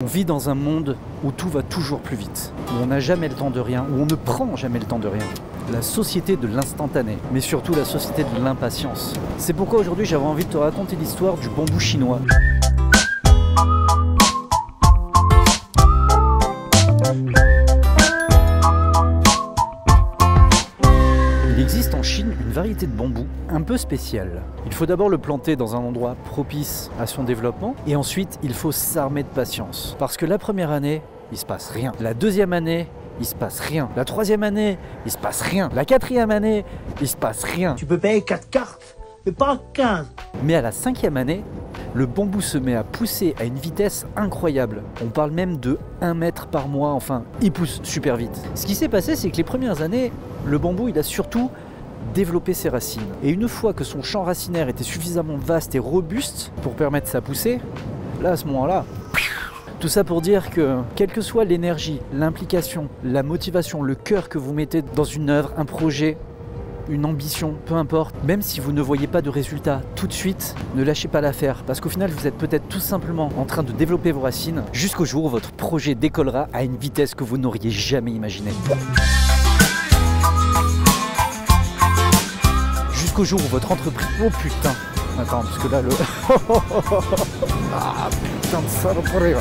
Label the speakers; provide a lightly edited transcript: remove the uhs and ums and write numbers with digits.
Speaker 1: On vit dans un monde où tout va toujours plus vite, où on n'a jamais le temps de rien, où on ne prend jamais le temps de rien. La société de l'instantané, mais surtout la société de l'impatience. C'est pourquoi aujourd'hui j'avais envie de te raconter l'histoire du bambou chinois. Il existe en Chine une variété de bambou un peu spéciale. Il faut d'abord le planter dans un endroit propice à son développement et ensuite il faut s'armer de patience. Parce que la première année, il se passe rien. La deuxième année, il se passe rien. La troisième année, il se passe rien. La quatrième année, il se passe rien.
Speaker 2: Tu peux payer 4 cartes, mais pas 15.
Speaker 1: Mais à la cinquième année, le bambou se met à pousser à une vitesse incroyable. On parle même de 1 mètre par mois, enfin, il pousse super vite. Ce qui s'est passé, c'est que les premières années, le bambou, il a surtout développé ses racines. Et une fois que son champ racinaire était suffisamment vaste et robuste pour permettre sa poussée, là, à ce moment-là, tout ça pour dire que, quelle que soit l'énergie, l'implication, la motivation, le cœur que vous mettez dans une œuvre, un projet, une ambition, peu importe, même si vous ne voyez pas de résultat tout de suite, ne lâchez pas l'affaire, parce qu'au final, vous êtes peut-être tout simplement en train de développer vos racines jusqu'au jour où votre projet décollera à une vitesse que vous n'auriez jamais imaginée. Jusqu'au jour où votre entreprise... Oh putain! Attends, parce que là, le... Ah putain de saloperie!